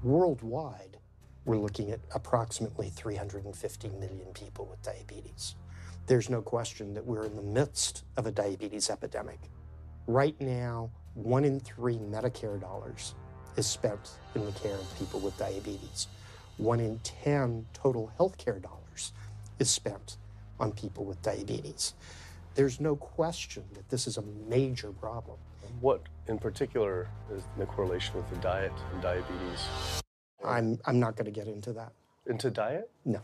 Worldwide, we're looking at approximately 350 million people with diabetes. There's no question that we're in the midst of a diabetes epidemic. Right now, 1 in 3 Medicare dollars is spent in the care of people with diabetes. 1 in 10 total healthcare dollars is spent on people with diabetes. There's no question that this is a major problem. What in particular is the correlation with the diet and diabetes? I'm not going to get into that. Into diet? No.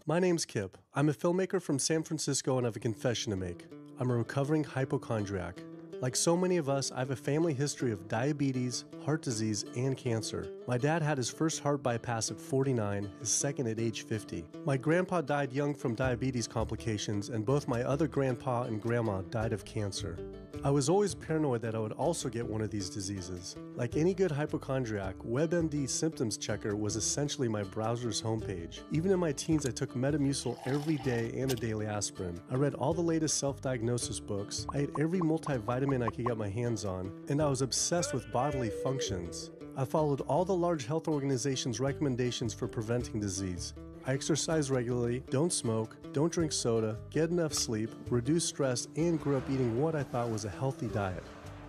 My name's Kip. I'm a filmmaker from San Francisco and I have a confession to make. I'm a recovering hypochondriac. Like so many of us, I have a family history of diabetes, heart disease, and cancer. My dad had his first heart bypass at 49, his second at age 50. My grandpa died young from diabetes complications, and both my other grandpa and grandma died of cancer. I was always paranoid that I would also get one of these diseases. Like any good hypochondriac, WebMD Symptoms Checker was essentially my browser's homepage. Even in my teens, I took Metamucil every day and a daily aspirin. I read all the latest self-diagnosis books. I ate every multivitamin I could get my hands on, and I was obsessed with bodily functions. I followed all the large health organizations' recommendations for preventing disease. I exercise regularly, don't smoke, don't drink soda, get enough sleep, reduce stress, and grew up eating what I thought was a healthy diet.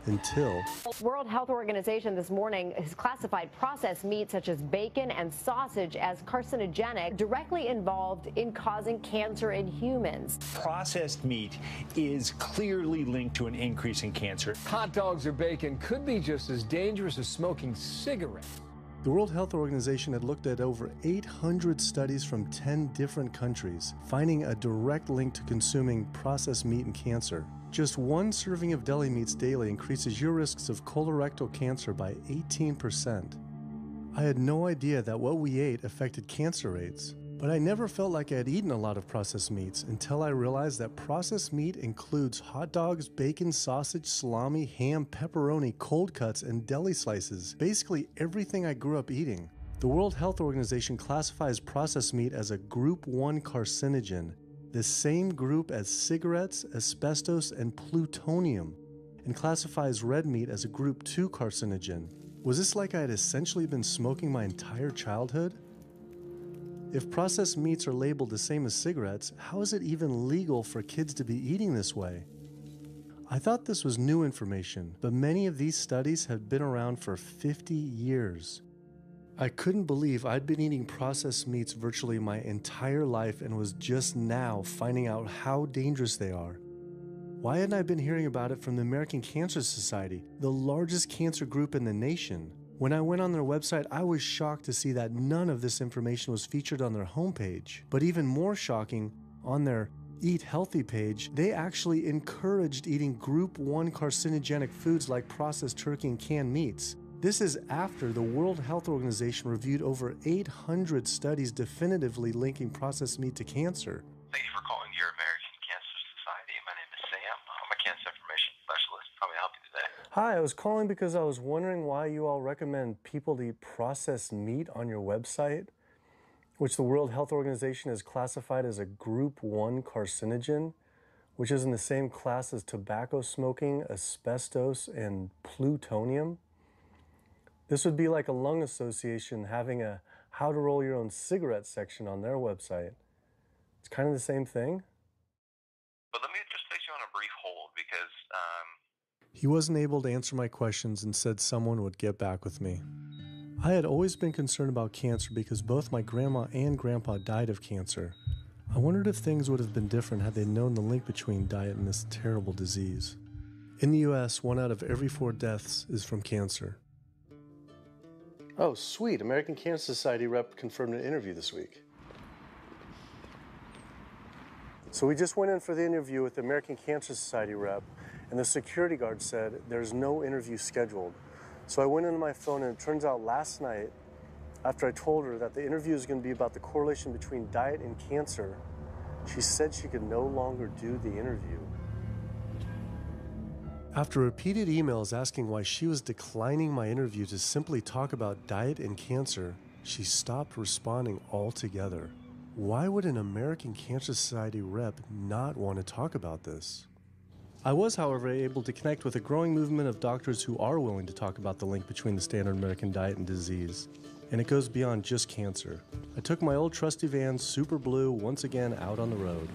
Until World Health Organization this morning has classified processed meat such as bacon and sausage as carcinogenic, directly involved in causing cancer in humans. Processed meat is clearly linked to an increase in cancer. Hot dogs or bacon could be just as dangerous as smoking cigarettes. the World Health Organization had looked at over 800 studies from 10 different countries, finding a direct link to consuming processed meat and cancer. Just one serving of deli meats daily increases your risks of colorectal cancer by 18%. I had no idea that what we ate affected cancer rates, but I never felt like I had eaten a lot of processed meats until I realized that processed meat includes hot dogs, bacon, sausage, salami, ham, pepperoni, cold cuts, and deli slices, basically everything I grew up eating. The World Health Organization classifies processed meat as a Group 1 carcinogen, the same group as cigarettes, asbestos, and plutonium, and classifies red meat as a Group 2 carcinogen. Was this like I had essentially been smoking my entire childhood? If processed meats are labeled the same as cigarettes, how is it even legal for kids to be eating this way? I thought this was new information, but many of these studies have been around for 50 years. I couldn't believe I'd been eating processed meats virtually my entire life and was just now finding out how dangerous they are. Why hadn't I been hearing about it from the American Cancer Society, the largest cancer group in the nation? When I went on their website, I was shocked to see that none of this information was featured on their homepage. But even more shocking, on their Eat Healthy page, they actually encouraged eating Group 1 carcinogenic foods like processed turkey and canned meats. This is after the World Health Organization reviewed over 800 studies definitively linking processed meat to cancer. Thank you for calling your American Cancer Society. My name is Sam. I'm a cancer information specialist. How may I help you today? Hi, I was calling because I was wondering why you all recommend people to eat processed meat on your website, which the World Health Organization has classified as a Group 1 carcinogen, which is in the same class as tobacco smoking, asbestos, and plutonium. This would be like a lung association having a how to roll your own cigarette section on their website. It's kind of the same thing. But let me just place you on a brief hold because He wasn't able to answer my questions and said someone would get back with me. I had always been concerned about cancer because both my grandma and grandpa died of cancer. I wondered if things would have been different had they known the link between diet and this terrible disease. In the US, 1 out of every 4 deaths is from cancer. Oh, sweet. American Cancer Society rep confirmed an interview this week. So we just went in for the interview with the American Cancer Society rep, and the security guard said there's no interview scheduled. So I went into my phone, and it turns out last night, after I told her that the interview is going to be about the correlation between diet and cancer, she said she could no longer do the interview. After repeated emails asking why she was declining my interview to simply talk about diet and cancer, she stopped responding altogether. Why would an American Cancer Society rep not want to talk about this? I was, however, able to connect with a growing movement of doctors who are willing to talk about the link between the standard American diet and disease. And it goes beyond just cancer. I took my old trusty van, Super Blue, once again out on the road.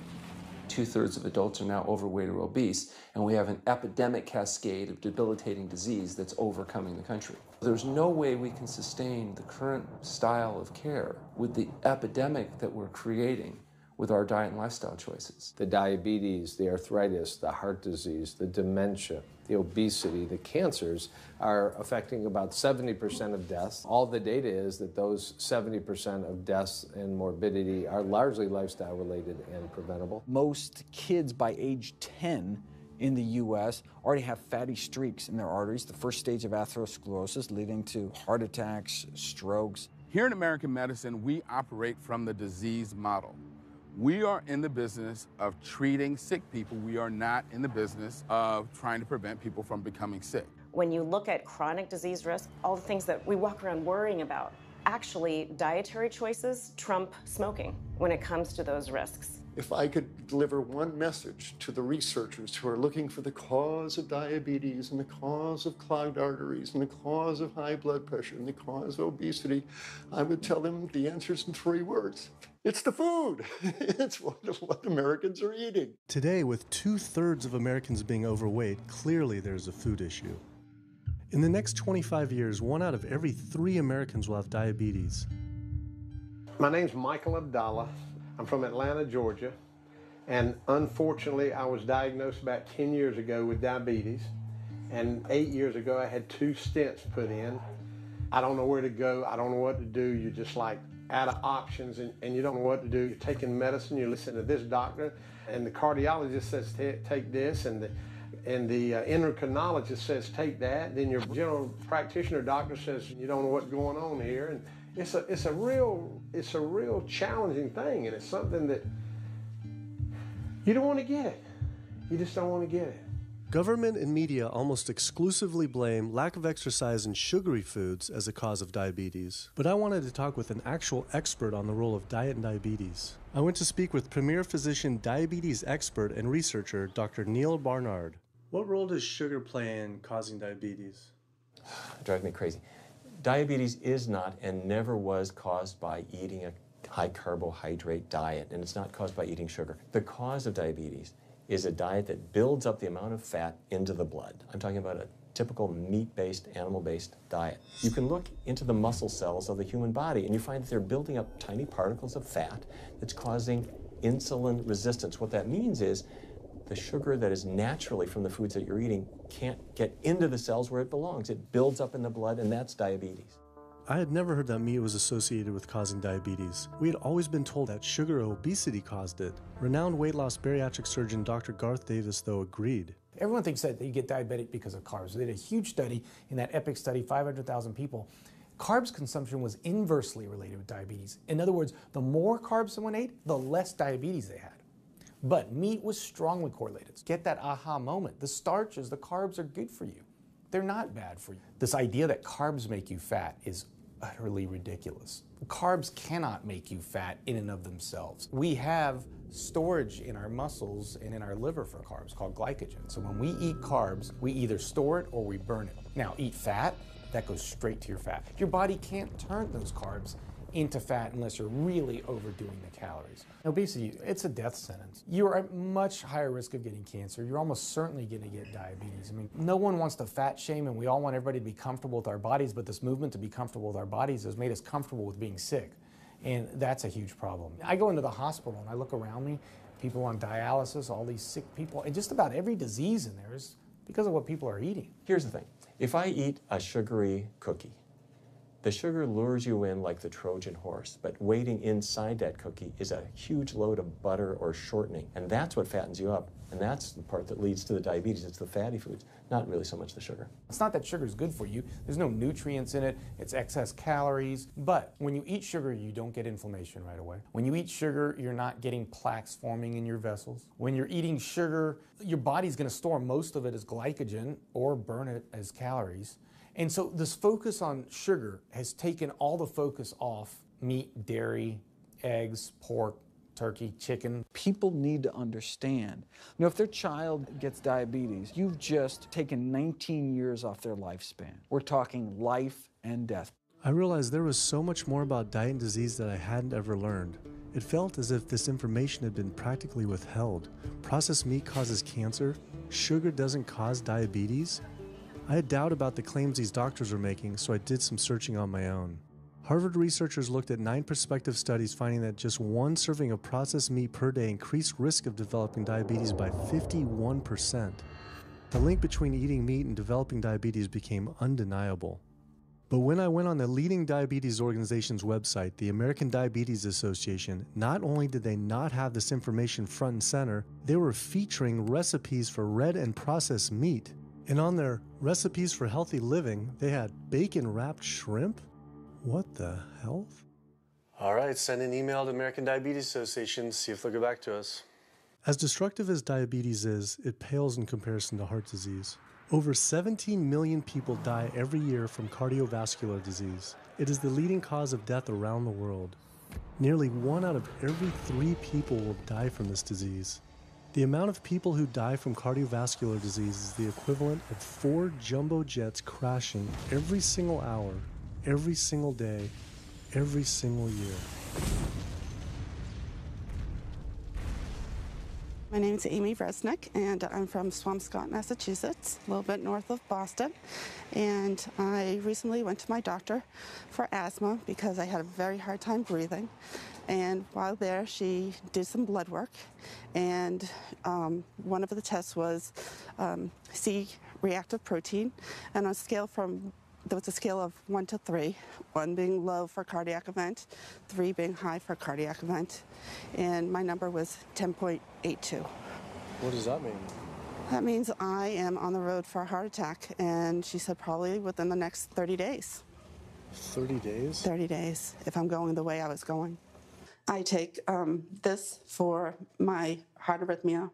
2/3 of adults are now overweight or obese, and we have an epidemic cascade of debilitating disease that's overcoming the country. There's no way we can sustain the current style of care with the epidemic that we're creating with our diet and lifestyle choices. The diabetes, the arthritis, the heart disease, the dementia, the obesity, the cancers are affecting about 70% of deaths. All the data is that those 70% of deaths and morbidity are largely lifestyle related and preventable. Most kids by age 10 in the U.S. already have fatty streaks in their arteries, the first stage of atherosclerosis leading to heart attacks, strokes. Here in American medicine, we operate from the disease model. We are in the business of treating sick people. We are not in the business of trying to prevent people from becoming sick. When you look at chronic disease risk, all the things that we walk around worrying about, actually dietary choices trump smoking when it comes to those risks. If I could deliver one message to the researchers who are looking for the cause of diabetes and the cause of clogged arteries and the cause of high blood pressure and the cause of obesity, I would tell them the answer's in 3 words. It's the food. It's what Americans are eating. Today, with 2/3 of Americans being overweight, clearly there's a food issue. In the next 25 years, 1 out of every 3 Americans will have diabetes. My name's Michael Abdallah. I'm from Atlanta, Georgia, and unfortunately I was diagnosed about 10 years ago with diabetes, and 8 years ago I had 2 stents put in. I don't know where to go, I don't know what to do. You're just like out of options, and you don't know what to do. You're taking medicine, you listen to this doctor, and the cardiologist says take this, and the endocrinologist says take that. Then your general practitioner doctor says you don't know what's going on here, and it's a real challenging thing, and it's something that you don't want to get it. You just don't want to get it. Government and media almost exclusively blame lack of exercise and sugary foods as a cause of diabetes. But I wanted to talk with an actual expert on the role of diet and diabetes. I went to speak with premier physician, diabetes expert, and researcher, Dr. Neil Barnard. What role does sugar play in causing diabetes? It drives me crazy. Diabetes is not and never was caused by eating a high carbohydrate diet, and it's not caused by eating sugar. The cause of diabetes is a diet that builds up the amount of fat into the blood. I'm talking about a typical meat-based, animal-based diet. You can look into the muscle cells of the human body and you find that they're building up tiny particles of fat that's causing insulin resistance. What that means is the sugar that is naturally from the foods that you're eating can't get into the cells where it belongs. It builds up in the blood, and that's diabetes. I had never heard that meat was associated with causing diabetes. We had always been told that sugar or obesity caused it. Renowned weight loss bariatric surgeon Dr. Garth Davis, though, agreed. Everyone thinks that you get diabetic because of carbs. They did a huge study in that EPIC study, 500,000 people. Carbs consumption was inversely related with diabetes. In other words, the more carbs someone ate, the less diabetes they had. But meat was strongly correlated. Get that aha moment. The starches, the carbs are good for you. They're not bad for you. This idea that carbs make you fat is utterly ridiculous. Carbs cannot make you fat in and of themselves. We have storage in our muscles and in our liver for carbs called glycogen. So when we eat carbs, we either store it or we burn it. Now, eat fat, that goes straight to your fat. Your body can't turn those carbs into fat unless you're really overdoing the calories. Obesity, it's a death sentence. You're at much higher risk of getting cancer. You're almost certainly going to get diabetes. I mean, no one wants to fat shame, and we all want everybody to be comfortable with our bodies, but this movement to be comfortable with our bodies has made us comfortable with being sick, and that's a huge problem. I go into the hospital and I look around me, people on dialysis, all these sick people, and just about every disease in there is because of what people are eating. Here's the thing. If I eat a sugary cookie, The sugar lures you in like the Trojan horse, but waiting inside that cookie is a huge load of butter or shortening, and that's what fattens you up, and that's the part that leads to the diabetes. It's the fatty foods, not really so much the sugar. It's not that sugar is good for you. There's no nutrients in it. It's excess calories. But when you eat sugar, you don't get inflammation right away. When you eat sugar, you're not getting plaques forming in your vessels. When you're eating sugar, your body's going to store most of it as glycogen or burn it as calories. And so this focus on sugar has taken all the focus off meat, dairy, eggs, pork, turkey, chicken. People need to understand, if their child gets diabetes, you've just taken 19 years off their lifespan. We're talking life and death. I realized there was so much more about diet and disease that I hadn't ever learned. It felt as if this information had been practically withheld. Processed meat causes cancer. Sugar doesn't cause diabetes. I had doubt about the claims these doctors were making, so I did some searching on my own. Harvard researchers looked at 9 prospective studies finding that just one serving of processed meat per day increased risk of developing diabetes by 51%. The link between eating meat and developing diabetes became undeniable. But when I went on the leading diabetes organization's website, the American Diabetes Association, not only did they not have this information front and center, they were featuring recipes for red and processed meat. And on their recipes for healthy living, they had bacon-wrapped shrimp? What the hell? All right, send an email to American Diabetes Association, see if they'll get back to us. As destructive as diabetes is, it pales in comparison to heart disease. Over 17 million people die every year from cardiovascular disease. It is the leading cause of death around the world. Nearly 1 out of every 3 people will die from this disease. The amount of people who die from cardiovascular disease is the equivalent of 4 jumbo jets crashing every single hour, every single day, every single year. My name is Amy Resnick, and I'm from Swampscott, Massachusetts, a little bit north of Boston. And I recently went to my doctor for asthma because I had a very hard time breathing. And while there, she did some blood work, and one of the tests was C-reactive protein, and on a scale there was a scale of 1 to 3, 1 being low for cardiac event, 3 being high for cardiac event, and my number was 10.82. What does that mean? That means I am on the road for a heart attack, and she said probably within the next 30 days. 30 days? 30 days, if I'm going the way I was going. I take this for my heart arrhythmia,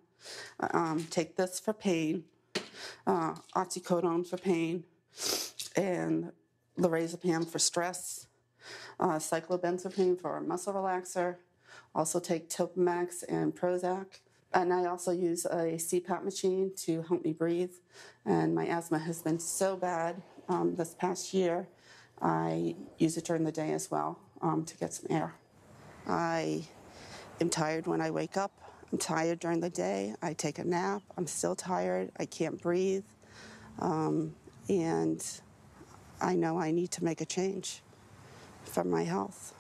take this for pain, oxycodone for pain, and lorazepam for stress, cyclobenzaprine for a muscle relaxer. Also take Topamax and Prozac. And I also use a CPAP machine to help me breathe. And my asthma has been so bad this past year, I use it during the day as well to get some air. I am tired when I wake up. I'm tired during the day. I take a nap. I'm still tired. I can't breathe. And I know I need to make a change for my health,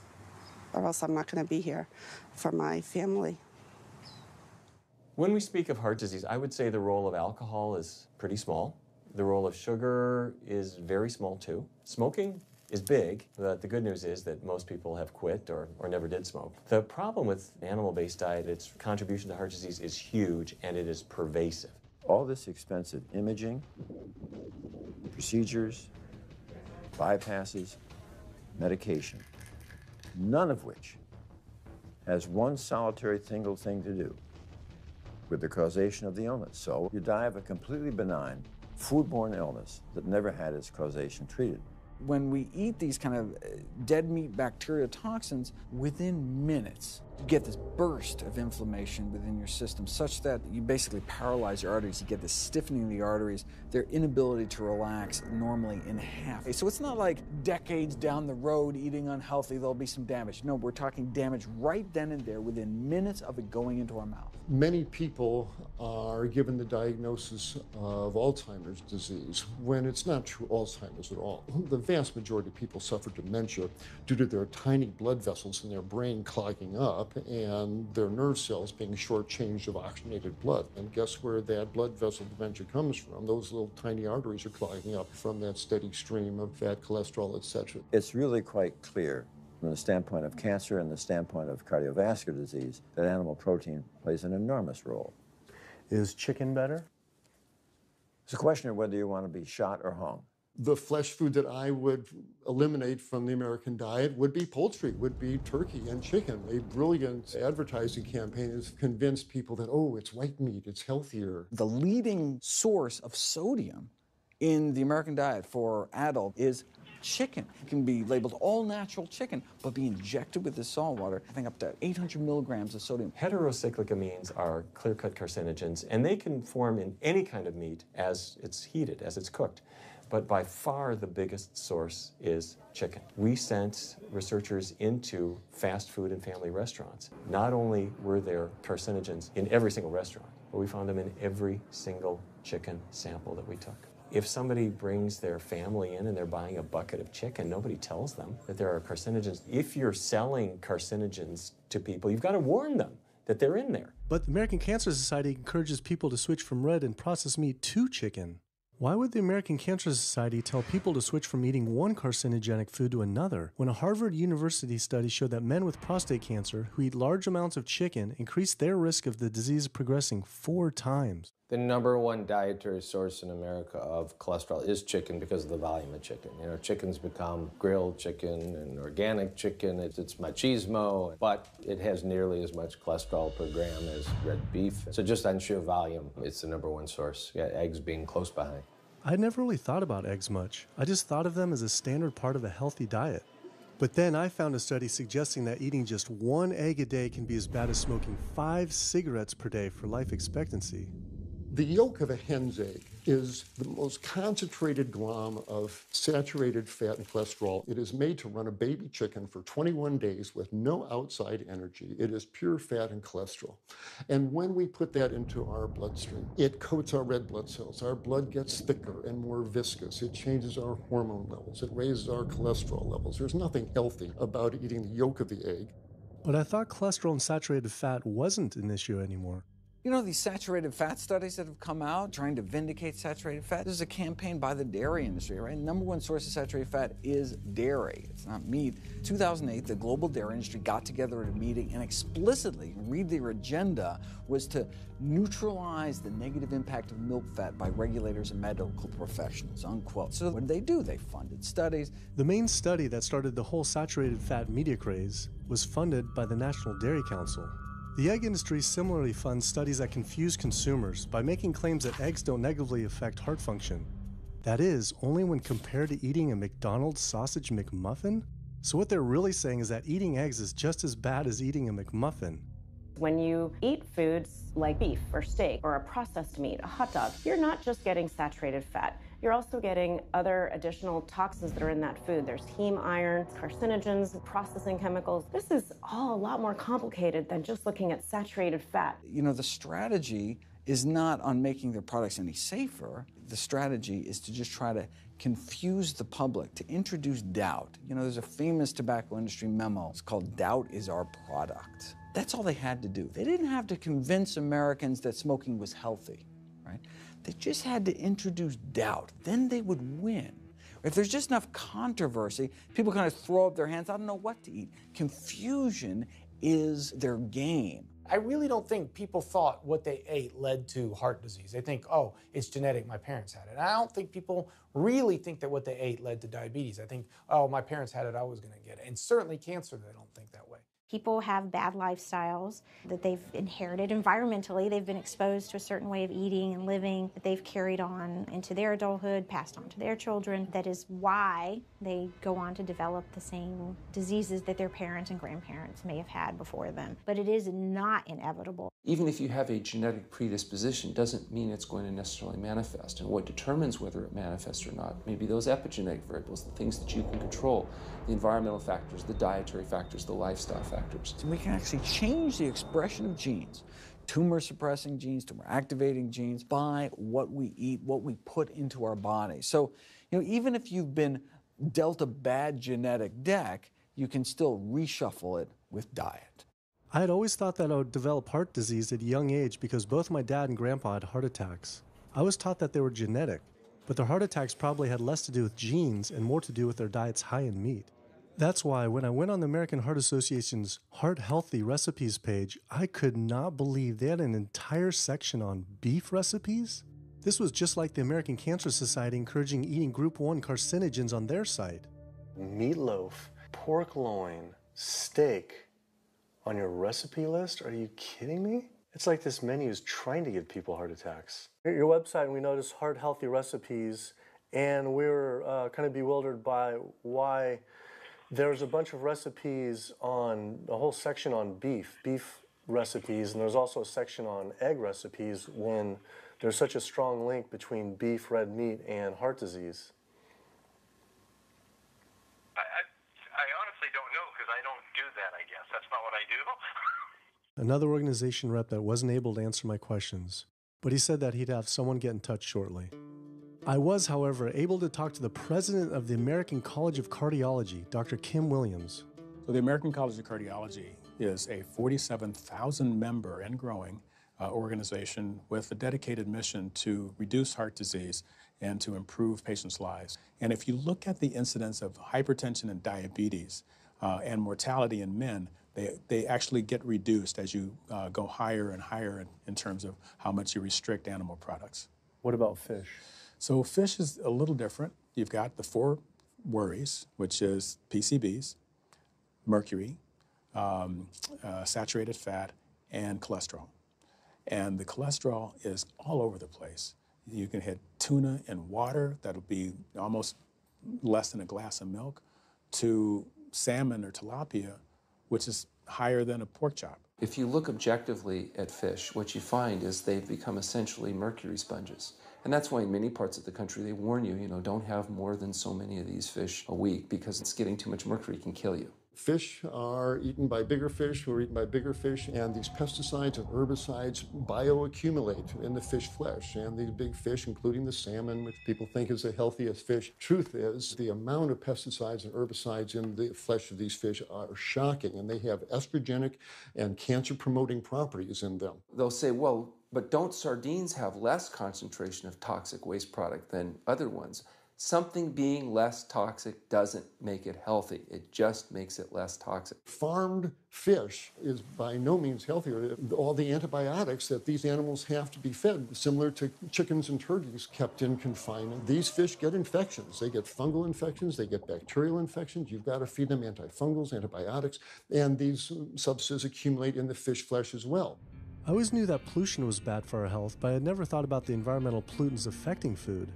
or else I'm not going to be here for my family. When we speak of heart disease, I would say the role of alcohol is pretty small. The role of sugar is very small too. Smoking is big, but the good news is that most people have quit or never did smoke. The problem with animal-based diet, its contribution to heart disease is huge and it is pervasive. All this expensive imaging, procedures, bypasses, medication, none of which has one solitary single thing to do with the causation of the illness. So you die of a completely benign foodborne illness that never had its causation treated. When we eat these kind of dead meat bacteria toxins, within minutes, you get this burst of inflammation within your system such that you basically paralyze your arteries. You get this stiffening of the arteries, their inability to relax normally in half. So it's not like decades down the road eating unhealthy, there'll be some damage. No, we're talking damage right then and there within minutes of it going into our mouth. Many people are given the diagnosis of Alzheimer's disease when it's not true Alzheimer's at all. The vast majority of people suffer dementia due to their tiny blood vessels in their brain clogging up up and their nerve cells being shortchanged of oxygenated blood. And guess where that blood vessel dementia comes from? Those little tiny arteries are clogging up from that steady stream of fat, cholesterol, etc. It's really quite clear from the standpoint of cancer and the standpoint of cardiovascular disease that animal protein plays an enormous role. Is chicken better? It's a question of whether you want to be shot or hung. The flesh food that I would eliminate from the American diet would be poultry, would be turkey and chicken. A brilliant advertising campaign has convinced people that, oh, it's white meat, it's healthier. The leading source of sodium in the American diet for adult is chicken. It can be labeled all natural chicken, but be injected with the salt water, having up to 800 milligrams of sodium. Heterocyclic amines are clear-cut carcinogens, and they can form in any kind of meat as it's heated, as it's cooked. But by far the biggest source is chicken. We sent researchers into fast food and family restaurants. Not only were there carcinogens in every single restaurant, but we found them in every single chicken sample that we took. If somebody brings their family in and they're buying a bucket of chicken, nobody tells them that there are carcinogens. If you're selling carcinogens to people, you've got to warn them that they're in there. But the American Cancer Society encourages people to switch from red and processed meat to chicken. Why would the American Cancer Society tell people to switch from eating one carcinogenic food to another when a Harvard University study showed that men with prostate cancer who eat large amounts of chicken increased their risk of the disease progressing 4 times? The number one dietary source in America of cholesterol is chicken because of the volume of chicken. You know, chicken's become grilled chicken and organic chicken. It's machismo, but it has nearly as much cholesterol per gram as red beef. So just on sheer volume, it's the number one source. Yeah, eggs being close behind. I never really thought about eggs much. I just thought of them as a standard part of a healthy diet. But then I found a study suggesting that eating just 1 egg a day can be as bad as smoking 5 cigarettes per day for life expectancy. The yolk of a hen's egg is the most concentrated glom of saturated fat and cholesterol. It is made to run a baby chicken for 21 days with no outside energy. It is pure fat and cholesterol. And when we put that into our bloodstream, it coats our red blood cells. Our blood gets thicker and more viscous. It changes our hormone levels. It raises our cholesterol levels. There's nothing healthy about eating the yolk of the egg. But I thought cholesterol and saturated fat wasn't an issue anymore. You know, these saturated fat studies that have come out trying to vindicate saturated fat, this is a campaign by the dairy industry, right? Number one source of saturated fat is dairy. It's not meat. 2008, the global dairy industry got together at a meeting and explicitly, read their agenda, was to neutralize the negative impact of milk fat by regulators and medical professionals, unquote. So what did they do? They funded studies. The main study that started the whole saturated fat media craze was funded by the National Dairy Council. The egg industry similarly funds studies that confuse consumers by making claims that eggs don't negatively affect heart function. That is, only when compared to eating a McDonald's sausage McMuffin? So what they're really saying is that eating eggs is just as bad as eating a McMuffin. When you eat foods like beef or steak or a processed meat, a hot dog, you're not just getting saturated fat. You're also getting other additional toxins that are in that food. There's heme iron, carcinogens, processing chemicals. This is all a lot more complicated than just looking at saturated fat. You know, the strategy is not on making their products any safer. The strategy is to just try to confuse the public, to introduce doubt. You know, there's a famous tobacco industry memo. It's called "Doubt is Our Product." That's all they had to do. They didn't have to convince Americans that smoking was healthy, right? They just had to introduce doubt. Then they would win. If there's just enough controversy, people kind of throw up their hands, I don't know what to eat. Confusion is their game. I really don't think people thought what they ate led to heart disease. They think, oh, it's genetic, my parents had it. And I don't think people really think that what they ate led to diabetes. I think, oh, my parents had it, I was going to get it. And certainly cancer, they don't think that way. People have bad lifestyles that they've inherited environmentally. They've been exposed to a certain way of eating and living that they've carried on into their adulthood, passed on to their children. That is why they go on to develop the same diseases that their parents and grandparents may have had before them. But it is not inevitable. Even if you have a genetic predisposition, doesn't mean it's going to necessarily manifest. And what determines whether it manifests or not may be those epigenetic variables, the things that you can control, the environmental factors, the dietary factors, the lifestyle factors. So we can actually change the expression of genes, tumor-suppressing genes, tumor-activating genes, by what we eat, what we put into our body. So, you know, even if you've been dealt a bad genetic deck, you can still reshuffle it with diet. I had always thought that I would develop heart disease at a young age because both my dad and grandpa had heart attacks. I was taught that they were genetic, but their heart attacks probably had less to do with genes and more to do with their diets high in meat. That's why when I went on the American Heart Association's Heart Healthy Recipes page, I could not believe they had an entire section on beef recipes. This was just like the American Cancer Society encouraging eating Group 1 carcinogens on their site. Meatloaf, pork loin, steak on your recipe list? Are you kidding me? It's like this menu is trying to give people heart attacks. At your website, we noticed Heart Healthy Recipes, and we were kind of bewildered by why there's a bunch of recipes on, a whole section on beef recipes, and there's also a section on egg recipes when there's such a strong link between beef, red meat, and heart disease. I honestly don't know because I don't do that, I guess. That's not what I do. Another organization rep that wasn't able to answer my questions, but he said that he'd have someone get in touch shortly. I was, however, able to talk to the president of the American College of Cardiology, Dr. Kim Williams. So the American College of Cardiology is a 47,000 member and growing organization with a dedicated mission to reduce heart disease and to improve patients' lives. And if you look at the incidence of hypertension and diabetes and mortality in men, they actually get reduced as you go higher and higher in terms of how much you restrict animal products. What about fish? So fish is a little different. You've got the 4 worries, which is PCBs, mercury, saturated fat, and cholesterol. And the cholesterol is all over the place. You can hit tuna in water, that'll be almost less than a glass of milk, to salmon or tilapia, which is higher than a pork chop. If you look objectively at fish, what you find is they've become essentially mercury sponges. And that's why in many parts of the country they warn you, don't have more than so many of these fish a week because it's getting too much mercury can kill you. Fish are eaten by bigger fish who are eaten by bigger fish, and these pesticides and herbicides bioaccumulate in the fish flesh. And these big fish, including the salmon, which people think is the healthiest fish, truth is the amount of pesticides and herbicides in the flesh of these fish are shocking, and they have estrogenic and cancer-promoting properties in them. They'll say, well, but don't sardines have less concentration of toxic waste product than other ones? Something being less toxic doesn't make it healthy. It just makes it less toxic. Farmed fish is by no means healthier. All the antibiotics that these animals have to be fed, similar to chickens and turkeys kept in confinement. These fish get infections. They get fungal infections. They get bacterial infections. You've got to feed them antifungals, antibiotics, and these substances accumulate in the fish flesh as well. I always knew that pollution was bad for our health, but I had never thought about the environmental pollutants affecting food.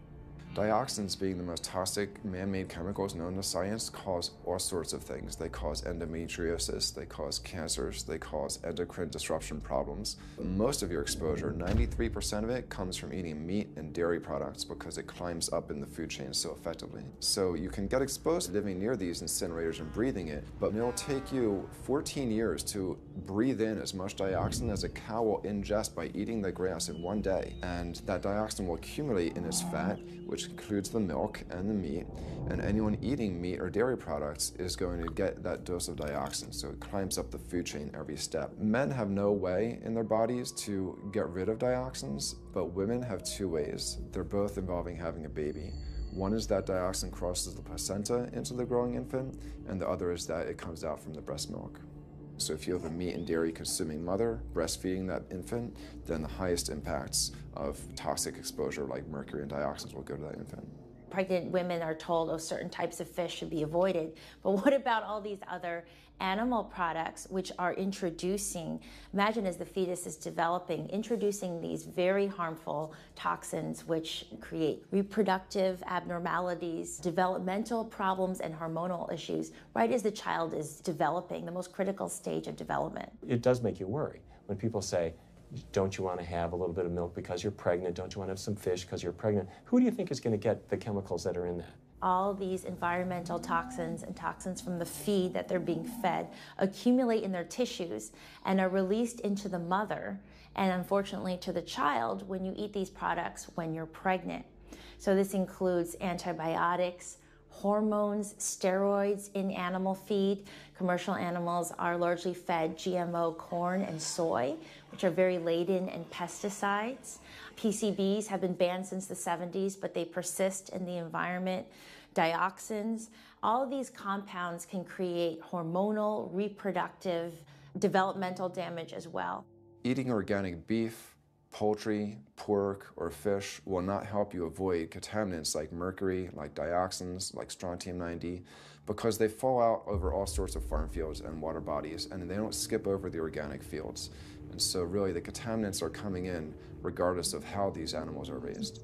Dioxins, being the most toxic man-made chemicals known to science, cause all sorts of things. They cause endometriosis, they cause cancers, they cause endocrine disruption problems. Most of your exposure, 93% of it, comes from eating meat and dairy products because it climbs up in the food chain so effectively. So you can get exposed to living near these incinerators and breathing it, but it'll take you 14 years to breathe in as much dioxin as a cow will ingest by eating the grass in one day. And that dioxin will accumulate in its fat, which includes the milk and the meat, and anyone eating meat or dairy products is going to get that dose of dioxin, so it climbs up the food chain every step. Men have no way in their bodies to get rid of dioxins, but women have 2 ways. They're both involving having a baby. One is that dioxin crosses the placenta into the growing infant, and the other is that it comes out from the breast milk. So if you have a meat and dairy consuming mother breastfeeding that infant, then the highest impacts of toxic exposure like mercury and dioxins will go to that infant. Pregnant women are told, oh, certain types of fish should be avoided. But what about all these other animal products which are introducing, imagine as the fetus is developing, introducing these very harmful toxins which create reproductive abnormalities, developmental problems, and hormonal issues right as the child is developing, the most critical stage of development. It does make you worry when people say, don't you want to have a little bit of milk because you're pregnant? Don't you want to have some fish because you're pregnant? Who do you think is going to get the chemicals that are in that? All these environmental toxins and toxins from the feed that they're being fed accumulate in their tissues and are released into the mother and unfortunately to the child when you eat these products when you're pregnant. So this includes antibiotics, hormones, steroids in animal feed. Commercial animals are largely fed GMO corn and soy, which are very laden in pesticides. PCBs have been banned since the 70s, but they persist in the environment. Dioxins, all of these compounds can create hormonal, reproductive, developmental damage as well. Eating organic beef, poultry, pork, or fish will not help you avoid contaminants like mercury, like dioxins, like strontium-90, because they fall out over all sorts of farm fields and water bodies, and they don't skip over the organic fields. And so really the contaminants are coming in regardless of how these animals are raised.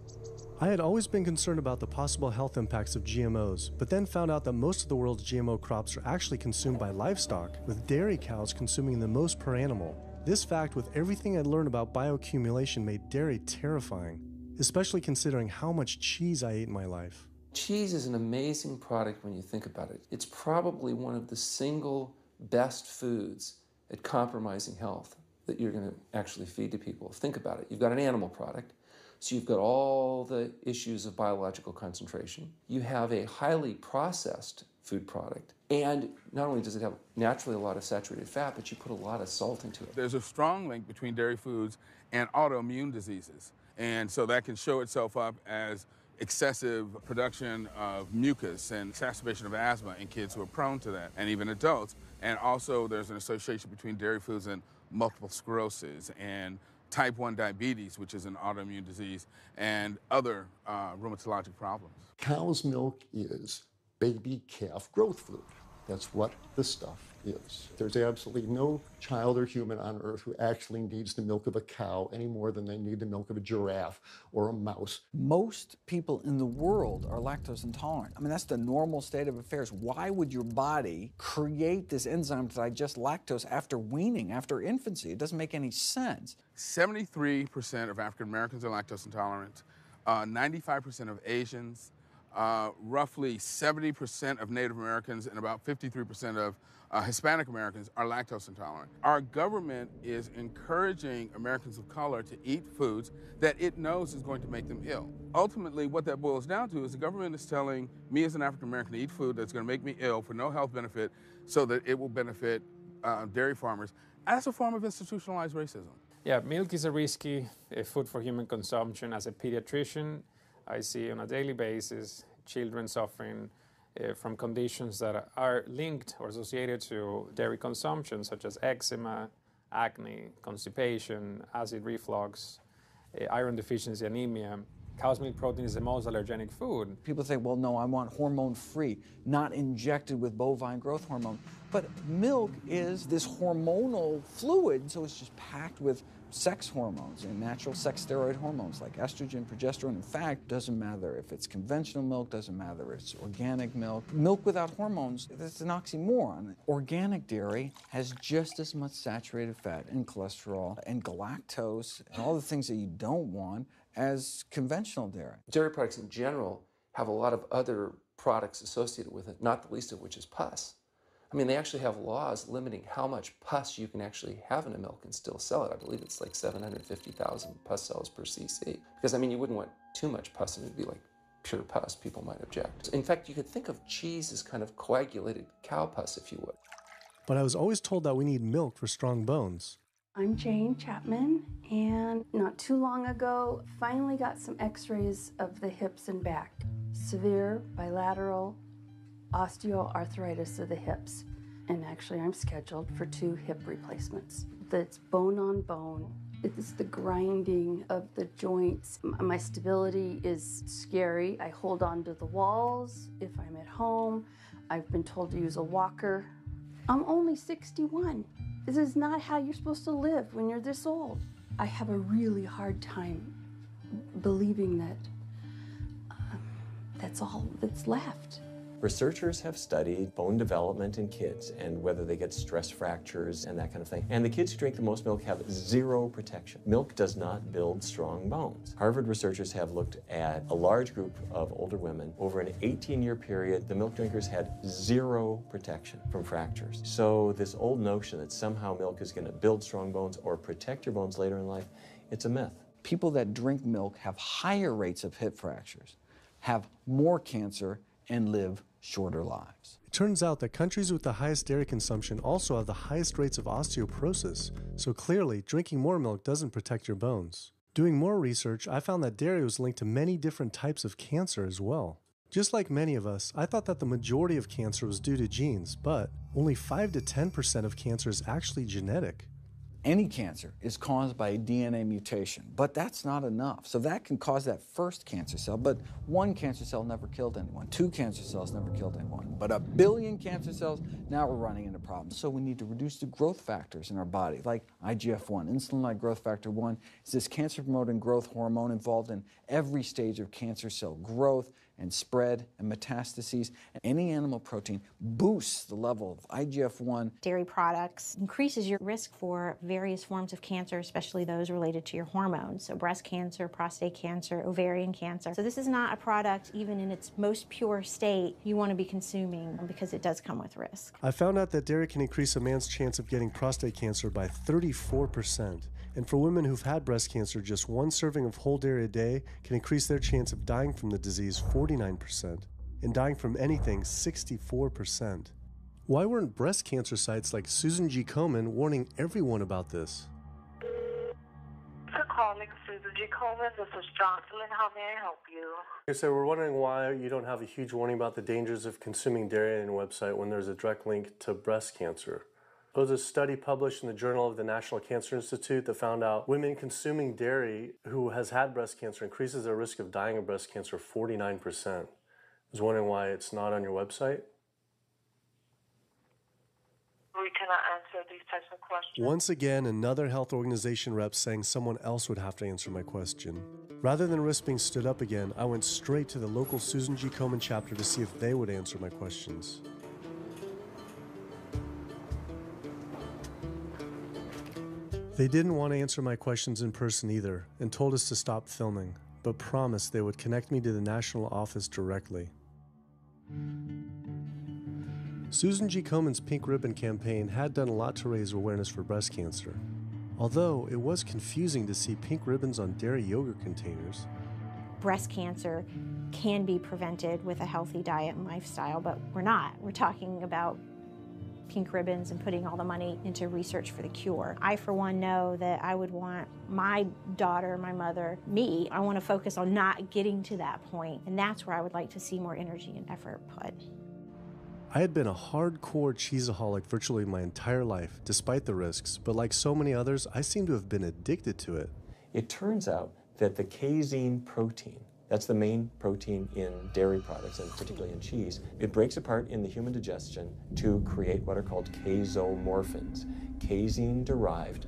I had always been concerned about the possible health impacts of GMOs, but then found out that most of the world's GMO crops are actually consumed by livestock, with dairy cows consuming the most per animal. This fact, with everything I'd learned about bioaccumulation, made dairy terrifying, especially considering how much cheese I ate in my life. Cheese is an amazing product when you think about it. It's probably one of the single best foods at compromising health that you're going to actually feed to people. Think about it. You've got an animal product, so you've got all the issues of biological concentration. You have a highly processed food product, and not only does it have naturally a lot of saturated fat, but you put a lot of salt into it. There's a strong link between dairy foods and autoimmune diseases, and so that can show itself up as excessive production of mucus and exacerbation of asthma in kids who are prone to that, and even adults. And also there's an association between dairy foods and multiple sclerosis and type 1 diabetes, which is an autoimmune disease, and other rheumatologic problems. Cow's milk is baby calf growth fluid. That's what the stuff is. There's absolutely no child or human on earth who actually needs the milk of a cow any more than they need the milk of a giraffe or a mouse. Most people in the world are lactose intolerant. I mean, that's the normal state of affairs. Why would your body create this enzyme to digest lactose after weaning, after infancy? It doesn't make any sense. 73% of African Americans are lactose intolerant, 95% of Asians, roughly 70% of Native Americans, and about 53% of Hispanic Americans are lactose intolerant. Our government is encouraging Americans of color to eat foods that it knows is going to make them ill. Ultimately, what that boils down to is the government is telling me as an African American to eat food that's going to make me ill for no health benefit so that it will benefit dairy farmers as a form of institutionalized racism. Yeah, milk is a risky food for human consumption. As a pediatrician, I see on a daily basis children suffering from conditions that are linked or associated to dairy consumption, such as eczema, acne, constipation, acid reflux, iron deficiency, anemia. Cow's milk protein is the most allergenic food. People say, well, no, I want hormone-free, not injected with bovine growth hormone. But milk is this hormonal fluid, so it's just packed with sex hormones and natural sex steroid hormones like estrogen, progesterone. In fact, doesn't matter if it's conventional milk, doesn't matter if it's organic milk. Milk without hormones, that's an oxymoron. Organic dairy has just as much saturated fat and cholesterol and galactose and all the things that you don't want as conventional dairy. Dairy products in general have a lot of other products associated with it, not the least of which is pus. I mean, they actually have laws limiting how much pus you can actually have in a milk and still sell it. I believe it's like 750,000 pus cells per cc. Because, I mean, you wouldn't want too much pus and it'd be like pure pus. People might object. In fact, you could think of cheese as kind of coagulated cow pus, if you would. But I was always told that we need milk for strong bones. I'm Jane Chapman, and not too long ago, finally got some x-rays of the hips and back. Severe bilateral osteoarthritis of the hips. And actually, I'm scheduled for 2 hip replacements. That's bone on bone. It's the grinding of the joints. My stability is scary. I hold on to the walls if I'm at home. I've been told to use a walker. I'm only 61. This is not how you're supposed to live when you're this old. I have a really hard time believing that that's all that's left. Researchers have studied bone development in kids and whether they get stress fractures and that kind of thing. And the kids who drink the most milk have 0 protection. Milk does not build strong bones. Harvard researchers have looked at a large group of older women. Over an 18-year period, the milk drinkers had 0 protection from fractures. So this old notion that somehow milk is going to build strong bones or protect your bones later in life, it's a myth. People that drink milk have higher rates of hip fractures, have more cancer, and live shorter lives. It turns out that countries with the highest dairy consumption also have the highest rates of osteoporosis, so clearly drinking more milk doesn't protect your bones. Doing more research, I found that dairy was linked to many different types of cancer as well. Just like many of us, I thought that the majority of cancer was due to genes, but only 5 to 10% of cancer is actually genetic. Any cancer is caused by a DNA mutation, but that's not enough. So that can cause that first cancer cell, but one cancer cell never killed anyone. 2 cancer cells never killed anyone. But 1 billion cancer cells, now we're running into problems. So we need to reduce the growth factors in our body, like IGF-1. Insulin-like growth factor 1 is this cancer-promoting growth hormone involved in every stage of cancer cell growth and spread and metastases. Any animal protein boosts the level of IGF-1. Dairy products increases your risk for various forms of cancer, especially those related to your hormones. So breast cancer, prostate cancer, ovarian cancer. So this is not a product, even in its most pure state, you want to be consuming because it does come with risk. I found out that dairy can increase a man's chance of getting prostate cancer by 34%. And for women who've had breast cancer, just 1 serving of whole dairy a day can increase their chance of dying from the disease 49%, and dying from anything 64%. Why weren't breast cancer sites like Susan G. Komen warning everyone about this? For calling Susan G. Komen, this is Jocelyn. How may I help you? So we're wondering why you don't have a huge warning about the dangers of consuming dairy on your website when there's a direct link to breast cancer. There was a study published in the Journal of the National Cancer Institute that found out women consuming dairy who has had breast cancer increases their risk of dying of breast cancer 49%. I was wondering why it's not on your website. We cannot answer these types of questions. Once again, another health organization rep saying someone else would have to answer my question. Rather than risk being stood up again, I went straight to the local Susan G. Komen chapter to see if they would answer my questions. They didn't want to answer my questions in person either, and told us to stop filming, but promised they would connect me to the national office directly. Susan G. Komen's Pink Ribbon campaign had done a lot to raise awareness for breast cancer, although it was confusing to see pink ribbons on dairy yogurt containers. Breast cancer can be prevented with a healthy diet and lifestyle, but we're not. We're talking about pink ribbons and putting all the money into research for the cure. I, for one, know that I would want my daughter, my mother, me, I want to focus on not getting to that point, and that's where I would like to see more energy and effort put. I had been a hardcore cheeseaholic virtually my entire life, despite the risks, but like so many others, I seem to have been addicted to it. It turns out that the casein protein, that's the main protein in dairy products, and particularly in cheese, it breaks apart in the human digestion to create what are called casomorphins, casein-derived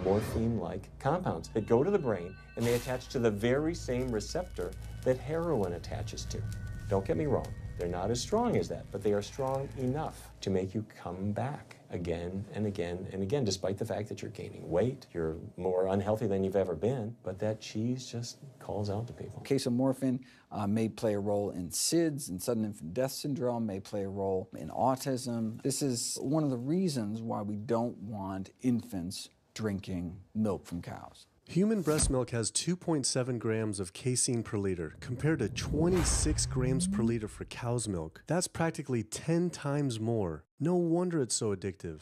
morphine-like compounds that go to the brain, and they attach to the very same receptor that heroin attaches to. Don't get me wrong, they're not as strong as that, but they are strong enough to make you come back again and again and again, despite the fact that you're gaining weight, you're more unhealthy than you've ever been, but that cheese just calls out to people. Casomorphin may play a role in SIDS, and sudden infant death syndrome, may play a role in autism. This is one of the reasons why we don't want infants drinking milk from cows. Human breast milk has 2.7 grams of casein per liter, compared to 26 grams per liter for cow's milk. That's practically 10 times more. No wonder it's so addictive.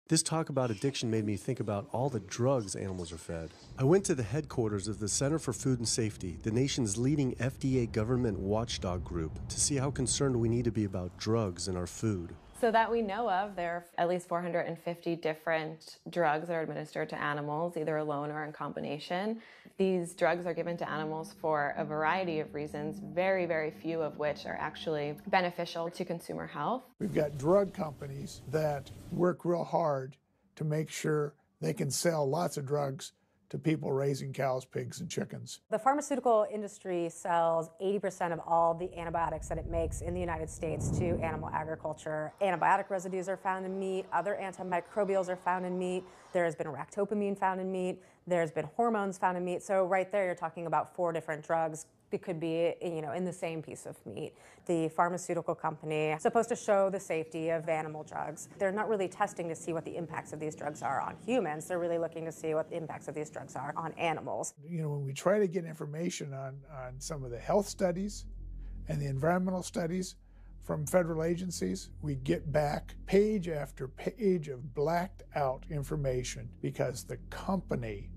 This talk about addiction made me think about all the drugs animals are fed. I went to the headquarters of the Center for Food and Safety, the nation's leading FDA government watchdog group, to see how concerned we need to be about drugs in our food. So that we know of, there are at least 450 different drugs that are administered to animals, either alone or in combination. These drugs are given to animals for a variety of reasons, very, very few of which are actually beneficial to consumer health. We've got drug companies that work real hard to make sure they can sell lots of drugs to people raising cows, pigs, and chickens. The pharmaceutical industry sells 80% of all the antibiotics that it makes in the United States to animal agriculture. Antibiotic residues are found in meat, other antimicrobials are found in meat, there has been ractopamine found in meat, there's been hormones found in meat. So right there you're talking about 4 different drugs. It could be, in the same piece of meat. The pharmaceutical company is supposed to show the safety of animal drugs. They're not really testing to see what the impacts of these drugs are on humans. They're really looking to see what the impacts of these drugs are on animals. When we try to get information on some of the health studies and the environmental studies, from federal agencies, we get back page after page of blacked out information because the company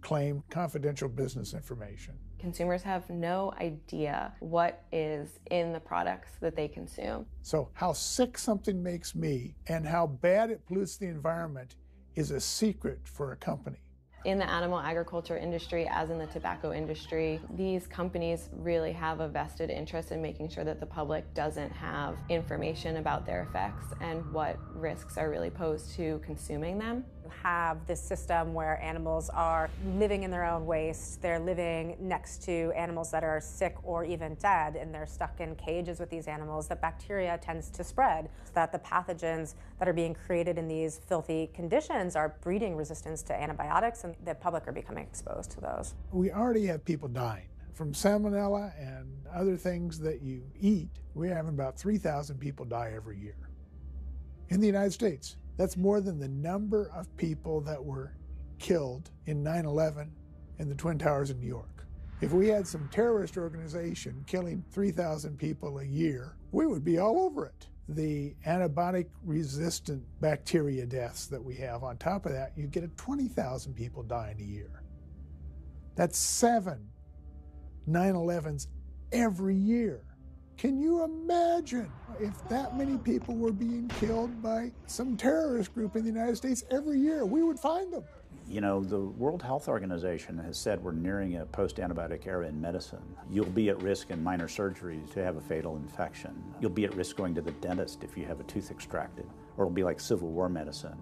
claimed confidential business information. Consumers have no idea what is in the products that they consume. So how sick something makes me and how bad it pollutes the environment is a secret for a company. In the animal agriculture industry, as in the tobacco industry, these companies really have a vested interest in making sure that the public doesn't have information about their effects and what risks are really posed to consuming them. Have this system where animals are living in their own waste, they're living next to animals that are sick or even dead, and they're stuck in cages with these animals, that bacteria tends to spread, so that the pathogens that are being created in these filthy conditions are breeding resistance to antibiotics, and the public are becoming exposed to those. We already have people dying from salmonella and other things that you eat. We're having about 3,000 people die every year in the United States. That's more than the number of people that were killed in 9/11 in the Twin Towers in New York. If we had some terrorist organization killing 3,000 people a year, we would be all over it. The antibiotic-resistant bacteria deaths that we have, on top of that, you get 20,000 people dying a year. That's 7 9/11s every year. Can you imagine if that many people were being killed by some terrorist group in the United States every year? We would find them. You know, the World Health Organization has said we're nearing a post-antibiotic era in medicine. You'll be at risk in minor surgeries to have a fatal infection. You'll be at risk going to the dentist if you have a tooth extracted. Or it'll be like Civil War medicine.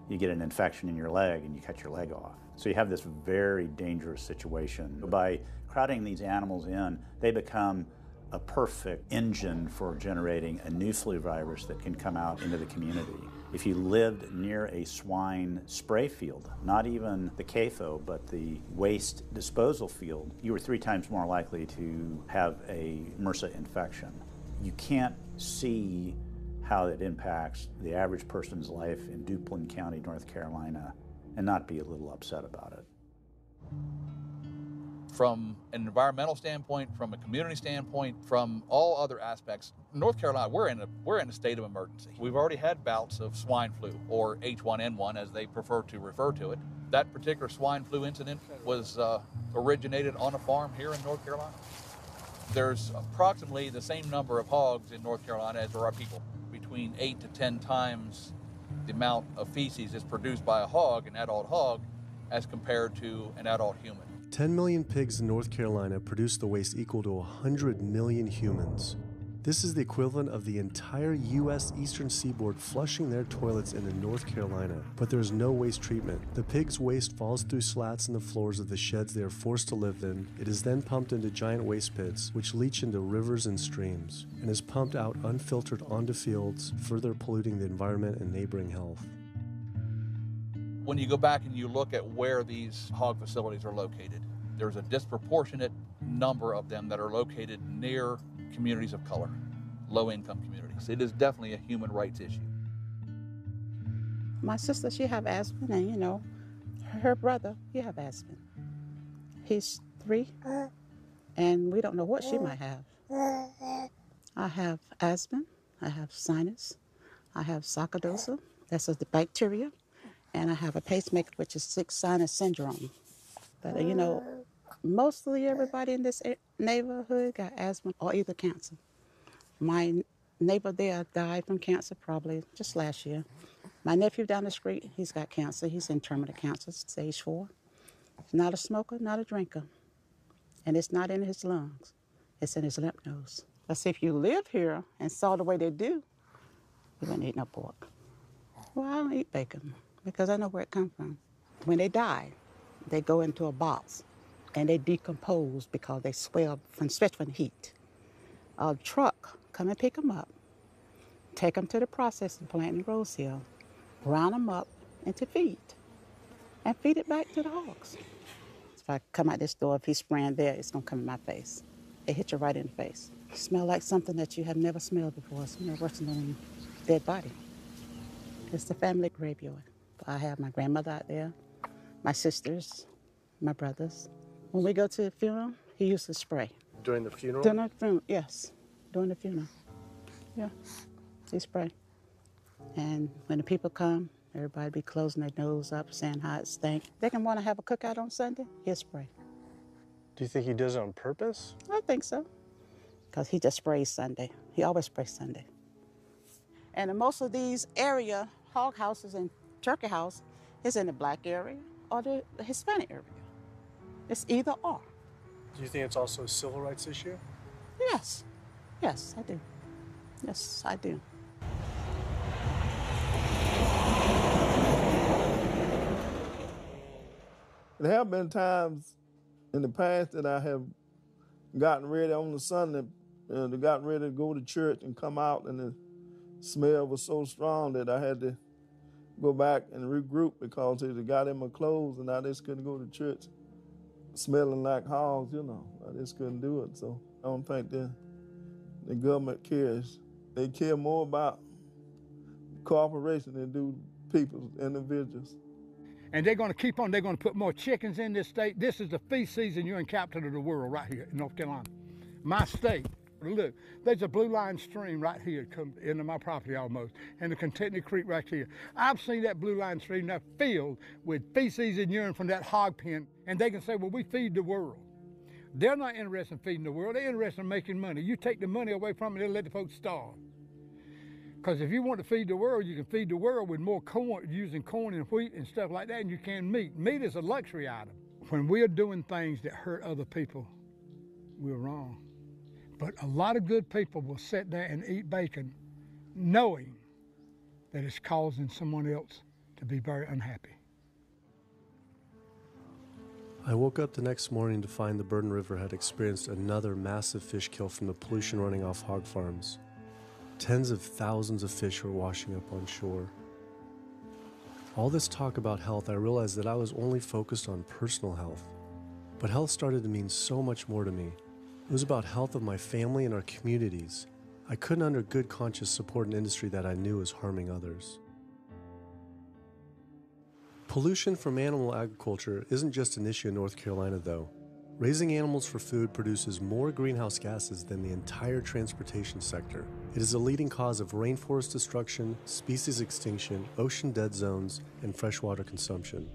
You get an infection in your leg and you cut your leg off. So you have this very dangerous situation. By crowding these animals in, they become a perfect engine for generating a new flu virus that can come out into the community. If you lived near a swine spray field, not even the CAFO, but the waste disposal field, you were 3 times more likely to have a MRSA infection. You can't see how it impacts the average person's life in Duplin County, North Carolina, and not be a little upset about it. From an environmental standpoint, from a community standpoint, from all other aspects, North Carolina, we're in a state of emergency. We've already had bouts of swine flu, or H1N1 as they prefer to refer to it. That particular swine flu incident was originated on a farm here in North Carolina. There's approximately the same number of hogs in North Carolina as there are people. Between 8 to 10 times the amount of feces is produced by a hog, an adult hog, as compared to an adult human. 10 million pigs in North Carolina produce the waste equal to 100 million humans. This is the equivalent of the entire U.S. eastern seaboard flushing their toilets into North Carolina. But there's no waste treatment. The pigs' waste falls through slats in the floors of the sheds they are forced to live in. It is then pumped into giant waste pits, which leach into rivers and streams, and is pumped out unfiltered onto fields, further polluting the environment and neighboring health. When you go back and you look at where these hog facilities are located, there's a disproportionate number of them that are located near communities of color, low-income communities. It is definitely a human rights issue. My sister, she have asthma, and you know, her brother, he have asthma. He's 3, and we don't know what she might have. I have asthma, I have sinus, I have sarcoidosis, that's the bacteria, and I have a pacemaker, which is 6 sinus syndrome. But you know, mostly everybody in this neighborhood got asthma or either cancer. My neighbor there died from cancer probably just last year. My nephew down the street, he's got cancer. He's in terminal cancer, stage 4. He's not a smoker, not a drinker. And it's not in his lungs. It's in his lymph nodes. But see, if you live here and saw the way they do, you wouldn't eat no pork. Well, I don't eat bacon because I know where it comes from. When they die, they go into a box and they decompose because they swell, especially from the heat. A truck come and pick them up, take them to the processing plant in Rose Hill, brown them up into feed, and feed it back to the hogs. If I come out this door, if he's spraying there, it's gonna come in my face. It hit you right in the face. Smell like something that you have never smelled before. It smells worse than a dead body. It's the family graveyard. I have my grandmother out there, my sisters, my brothers. When we go to the funeral, he used to spray. During the funeral? During the funeral, yes. During the funeral. Yeah, he spray. And when the people come, everybody be closing their nose up, saying how it stink. They can want to have a cookout on Sunday, he'll spray. Do you think he does it on purpose? I think so, because he just sprays Sunday. He always sprays Sunday. And in most of these area, hog houses and turkey house is in the black area or the Hispanic area. It's either or. Do you think it's also a civil rights issue? Yes. Yes, I do. Yes, I do. There have been times in the past that I have gotten ready on the Sunday, gotten ready to go to church and come out, and the smell was so strong that I had to go back and regroup because it got in my clothes and I just couldn't go to church smelling like hogs, you know. I just couldn't do it. So I don't think the government cares. They care more about corporation than do people, individuals. And they're going to keep on, they're going to put more chickens in this state. This is the feast season. You're in capital of the world right here in North Carolina. My state, look, there's a blue line stream right here come into my property almost, and the Contentney Creek right here. I've seen that blue line stream now filled with feces and urine from that hog pen, and they can say, well, we feed the world. They're not interested in feeding the world. They're interested in making money. You take the money away from them, they'll let the folks starve. Because if you want to feed the world, you can feed the world with more corn, using corn and wheat and stuff like that, and you can meat. Meat is a luxury item. When we're doing things that hurt other people, we're wrong. But a lot of good people will sit there and eat bacon knowing that it's causing someone else to be very unhappy. I woke up the next morning to find the Burden River had experienced another massive fish kill from the pollution running off hog farms. Tens of thousands of fish were washing up on shore. All this talk about health, I realized that I was only focused on personal health. But health started to mean so much more to me. It was about health of my family and our communities. I couldn't under good conscience support an industry that I knew was harming others. Pollution from animal agriculture isn't just an issue in North Carolina, though. Raising animals for food produces more greenhouse gases than the entire transportation sector. It is a leading cause of rainforest destruction, species extinction, ocean dead zones, and freshwater consumption.